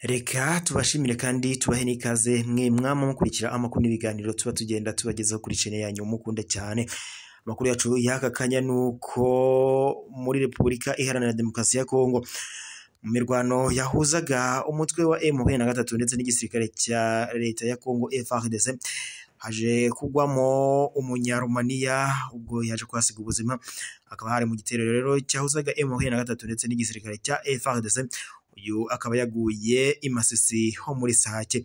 Reka tubashimire kandi tubahe n'ikaze mwe mwama mukurikira amakuru n'ibiganiro tuba tugenda tubagezaho kuri channel yanyu mukunda cyane. Amakuru yacu y'aka kanya nuko muri Repubulika Iharanira Demokarasi ya Kongo mu mirwano yahuzaga umutwe wa M23 ndetse n'igisirikare cya leta ya Kongo FARDC haje kugwamo umunyarumaniya ubwo yaje kwasiga ubuzima, akaba hari mu gitero rero cyahuzaga M23 ndetse n'igisirikare cya FARDC. Uyu akaba yaguye i Masisi ho muri Sake.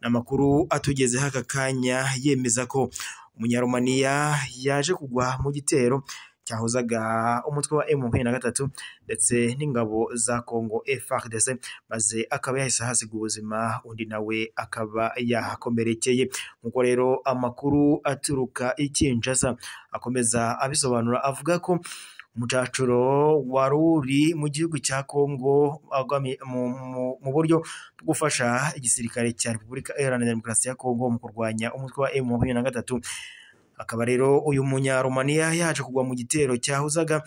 Namakuru atugeze haka kanya yemeza ko umunyarumaniya yaje kugwa mu gitero cyahuzaga umutwe wa M23 ndetse n'ingabo za Kongo FARDC, maze akaba yahise hasiga ubuzima, undi nawe akaba yahakomerekeye. Nkuko rero amakuru aturuka i Kinshasa akomeza abisobanura, avuga ko umucacuro waruri mu gihugu cya Kongo mu buryo bwo gufasha igisirikare cya Repubulika Iharanira Demokarasi ya Kongo mu kurwanya umutwe wa M23. Akaba rero uyu munyarumaniya yaje kugwa mu gitero cyahuzaga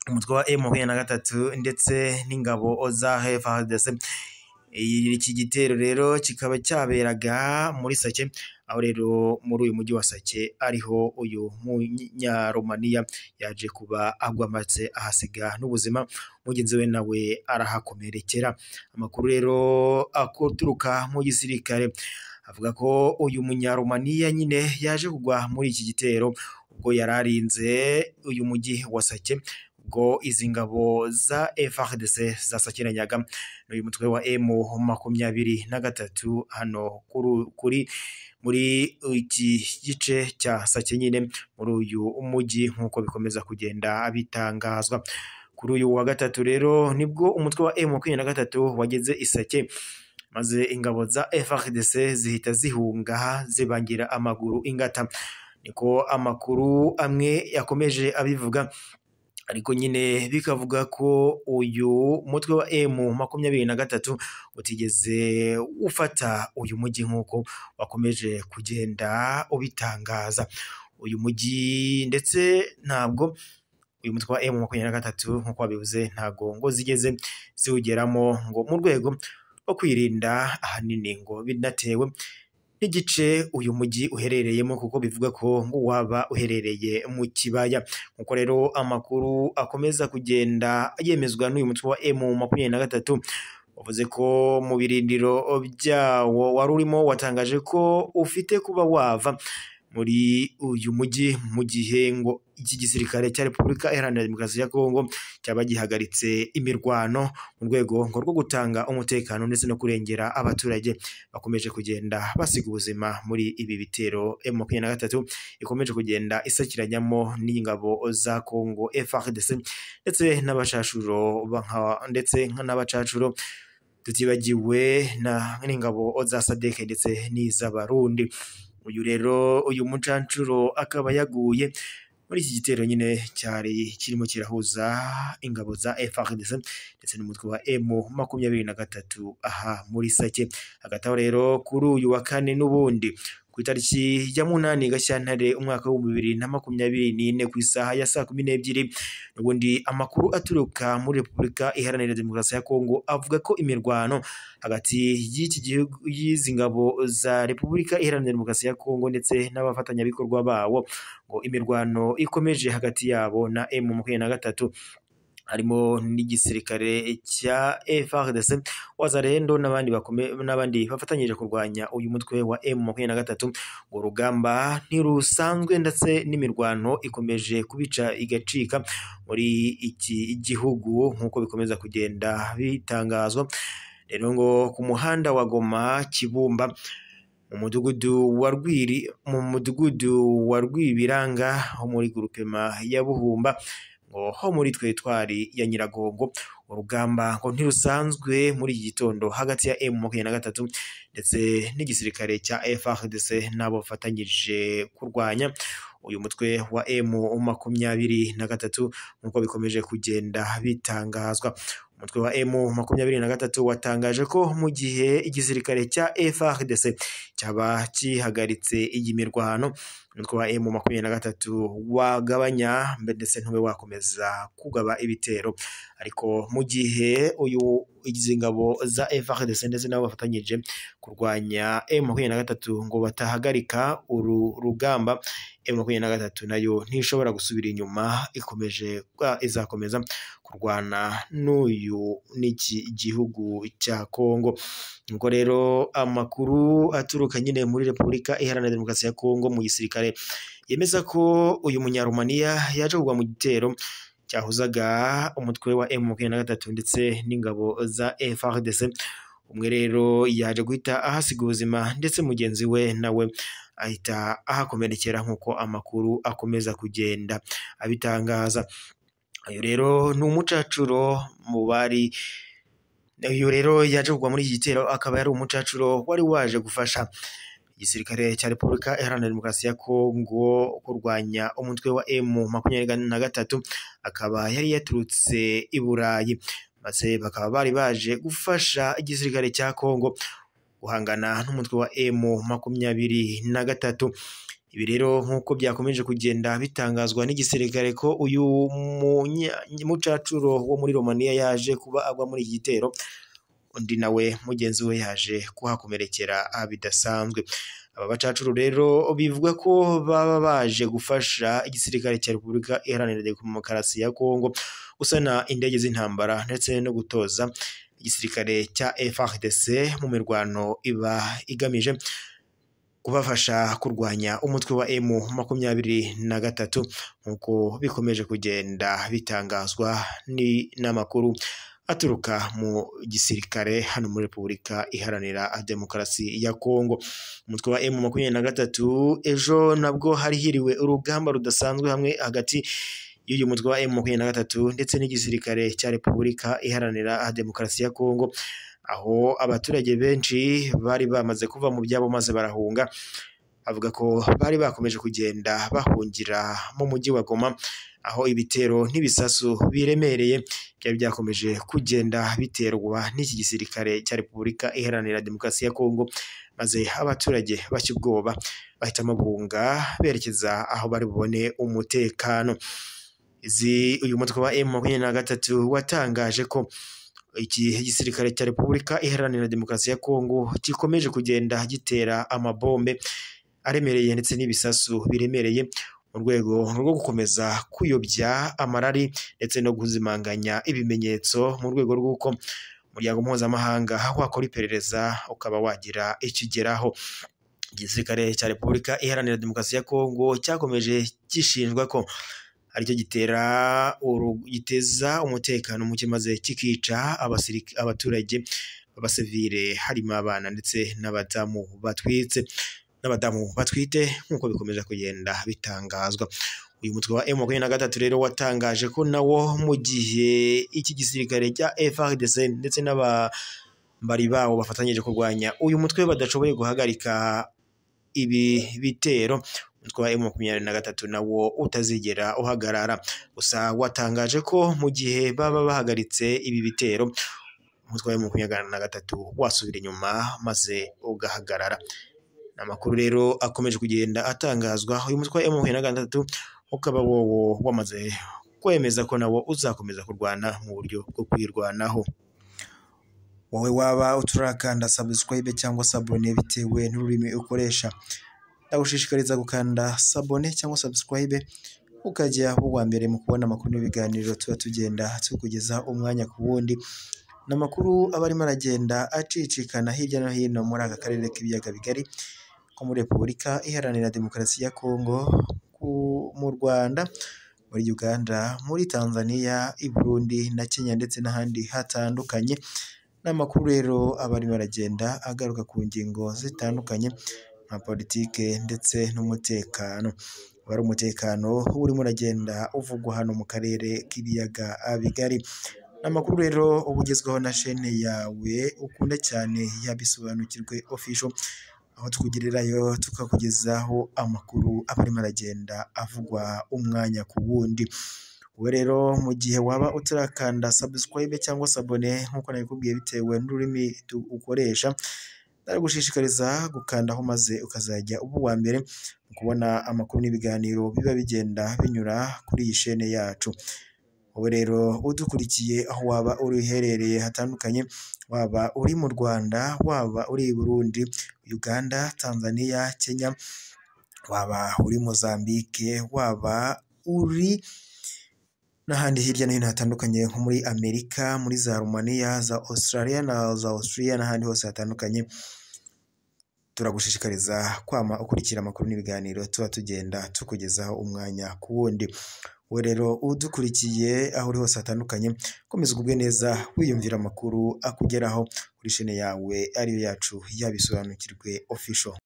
umutwe wa M23 ndetse n'ingabo za FARDC. Iki gitero rero kikaba cyaberaga muri Sake, aho rero muri uyu mujyi wa Sake ariho uyu munyarumaniya yaje kuba agwamatse ahasiga n'ubuzima, mugenzi we nawe arahakomerekera. Amakuru rero akoturuka mu gisirikare avuga ko uyu munyarumaniya nyine yaje kugwa muri iki gitero ubwo yararinze uyu mujyi wa Sake, ubwo izi ngabo za FARDC zasakiranyaga n'uyu mutwe wa M23 hano muri iki gice cya Sake nyine muri uyu mujyi, nkuko bikomeza kugenda bitangazwa. Kuri uyu wa gatatu rero nibwo umutwe wa M23 wageze i Sake, maze ingabo za FARDC zihita zihunga zibangira amaguru ingata. Niko amakuru amwe yakomeje abivuga, ariko nyine bikavuga ko uyu mutwe wa M23 utigeze ufata uyu mujyi nkuko wakomeje kugenda ubitangaza. Uyu mujyi ndetse ntabwo uyu mutwe wa M23 nkuko wabivuze ntago ngo zigeze ziwugeramo ngo mu rwego rwo kwirinda ahanini ngo binatewe n'igice uyu mujyi uherereyemo, kuko bivuga ko ngo waba uherereye mu kibaya. Nkuko rero amakuru akomeza kugenda yemezwa n'uyu mutwe wa M23 wavuze ko mu birindiro byawo wari urimo watangaje ko ufite kuba wava muri uyu mujyi mu gihe ngo iki gisirikare cya Repubulika Iharanira Demokarasi ya Kongo cyaba gihagaritse imirwano mu rwego rwo gutanga umutekano ndetse no kurengera abaturage bakomeje kugenda basiga ubuzima muri ibi bitero M23 ikomeje kugenda isakiranyamo n'ingabo za Kongo FARDC ndetse n'abacacuro tutibagiwe n'ingabo za SADC ndetse n'iz'Abarundi. Uyu mucancuro akaba yaguye muri iki gitero nyine cyari kirimo kirahuza ingabo za FARDC ndetse n'umutwe wa M23 aha muri Sake. Hagati aho rero kuri uyu wa kane n'ubundi ku itariki ya 8 Gashyantare umwaka wa 2024 ku isaha ya saa 12 n'ubundi amakuru aturuka muri Repubulika Iharanira Demokarasi ya Kongo avuga ko imirwano hagati y'iki gihugu y'izi ngabo za Repubulika Iharanira Demokarasi ya Kongo ndetse n'abafatanyabikorwa bawo ngo imirwano ikomeje hagati yabo na M23 harimo n'igisirikare cya FARDC, Wazalendo n'abandi bafatanyije kurwanya uyu mutwe wa M23. ngo rugamba ntirusanzwe ndetse n'imirwano ikomeje kubica igacika muri iki gihugu nkuko bikomeza kugenda bitangazwa. Rero ngo ku muhanda wa Goma Kibumba mu mudugudu wa Rwibiranga ho muri groupement ya Buhumba ngo ho muri Twetwari ya Nyiragongo, urugamba ngo ntirusanzwe muri iki gitondo hagati ya M23 ndetse n'igisirikare cya FARDC nabo bafatanyije kurwanya uyu mutwe wa M23 nkuko bikomeje kugenda bitangazwa. umutwe wa M23 watangaje ko mu gihe igisirikare cya FARDC cyaba kihagaritse iyi mirwano, umutwe wa M23 wagabanya ndetse ntube wakomeza kugaba ibitero. Ariko mu gihe izi ngabo za FARDC ndetse nabo bafatanyije kurwanya M23 ngo batahagarika uru rugamba, M23 nayo ntishobora gusubira inyuma, izakomeza kurwana n'iki gihugu cya Kongo. Ngo rero amakuru aturuka nyine muri Repubulika Iharanira Demokarasi ya Kongo mu gisirikare yemeza ko uyu munyarumaniya yaje kugwa mu gitero cyahuzaga umutwe wa M23 ndetse n'ingabo za FARDC. Umwe rero yaje guhita ahasiga ubuzima ndetse mugenzi we nawe ahita ahakomerekera nk'uko amakuru akomeza kugenda abitangaza. Ayo rero ni umucacuro mu bari, uyu rero yaje kugwa muri iki gitero akaba yari umucacuro wari waje gufasha igisirikare cya Repubulika Iharanira Demokarasi ya Kongo kurwanya umutwe wa M23, akaba yari yaturutse i Burayi, maze bakaba bari baje gufasha igisirikare cya Kongo guhangana n'umutwe wa M23. Ibi rero nk'uko byakomeje kugenda bitangazwa n'igisirikare ko uyu mucacuro wo muri Romania yaje kuba agwa muri iki gitero, undi nawe mugenzi we yaje kuhakomerekera bidasanzwe. Aba bacacuru rero bivuga ko baba baje gufasha igisirikare cya Repubulika Iharanira Demokarasi ya Kongo gusana indege z'intambara ndetse no gutoza igisirikare cya FARDC mu mirwano iba igamije kubafasha kurwanya umutwe wa M23 nk'uko bikomeje kugenda bitangazwa n'amakuru aturuka mu gisirikare hano muri Repubulika Iharanira Demokarasi ya Kongo. Umutwe wa M23 ejo nabwo hari hiriwe urugamba rudasanzwe hamwe hagati y'uyu mutwe wa M23 ndetse n'igisirikare cya Repubulika Iharanira Demokarasi ya Kongo, aho abaturage benshi bari bamaze kuva mu byabo maze barahunga. Avuga ko bari bakomeje kugenda bahungira mu mujyi wa Goma, aho ibitero n'ibisasu biremereye byari byakomeje kugenda biterwa n'iki gisirikare cya Repubulika Iharanira Demokarasi ya Kongo, maze abaturage bashya ubwoba bahitamo guhunga berekeza aho bari bubone umutekano. Uyu mutwe wa M23 watangaje ko iki gisirikare cya Repubulika Iharanira Demokarasi ya Kongo gikomeje kugenda gitera amabombe aremereye ndetse n'ibisasu biremereye mu rwego rwo gukomeza kuyobya amarari ndetse no kuzimanganya ibimenyetso, mu rwego rw'uko umuryango mpuzamahanga wakora iperereza ukaba wagira ikigeraho. Igisirikare cya Repubulika Iharanira Demokarasi ya Kongo cyakomeje gishinjwa ko aricyo giteza umutekano muke maze kikica abaturage b'abasivile harimo abana ndetse n'abadamu batwite nk'uko bikomeje kugenda bitangazwa. Uyu mutwe wa M23 rero watangaje ko nawo mu gihe iki gisirikare cya FARDC ndetse n'abambari bawo bafatanyije kurwanya uyu mutwe badashoboye guhagarika ibi bitero, umutwe wa M23 nawo utazigera uhagarara. Gusa watangaje ko mu gihe baba bahagaritse ibi bitero, umutwe wa M23 wasubira inyuma maze ugahagarara. Amakuru rero akomeje kugenda atangazwa, uyu mutwe wa M23 ukaba wowo wamaze kwemeza ko nawo uzakomeza kurwana mu buryo bwo kwirwanaho. Wowe waba uturakanda subscribe cyangwa sabone bitewe n'ururimi ukoresha, ndagushishikariza gukanda sabone cyangwa subscribe ukajya uwa mbere mu kubona amakuru n'ibiganiro tuba tugenda tukugeza umwanya ku wundi, n'amakuru aba arimo aragenda acicikana hirya no hino muri aka karere k'ibiyaga bigari ko muri Repubulika Iharanira Demokarasi ya Kongo, mu Rwanda, muri Uganda, muri Tanzania, i Burundi na Kenya ndetse n'ahandi hatandukanye. N'amakuru rero aba arimo aragenda agaruka ku ngingo zitandukanye nka politike ndetse n'umutekano. Wari umutekano urimo uragenda uvugwa hano mu karere k'ibiyaga bigari. N'amakuru rero ubugezweho na chaîne yawe ukunda cyane ya Bisobanukirwe Official, aho twugirirayo tukakugezaho amakuru aba arimo aragenda avugwa umwanya ku wundi. Wowe rero mu gihe waba utarakanda subscribe cyangwa se abone nk'uko nabikubwiye bitewe n'ururimi ukoresha, ndagushishikariza gukandaho maze ukazajya uba uwa mbere mu kubona amakuru n'ibiganiro biba bigenda binyura kuri iyi shene yacu. Wowe rero udukurikiye aho waba uherereye hatandukanye, waba uri mu Rwanda, waba uri i Burundi, Uganda, Tanzania, Kenya, waba uri Mozambique, waba uri n'ahandi hirya no hino hatandukanye nko muri Amerika, muri za Romania, za Australia na za Austria n'ahandi hose hatandukanye, turagushishikariza kwama ukurikira amakuru n'ibiganiro tuba tugenda tukugezaho umwanya ku wundi. Wowe rero udukurikiye aho uri hose hatandukanye, komeza ugubwe neza wiyumvira amakuru akugeraho kuri shene yawe ariyo yacu Yabisobanukirwe official.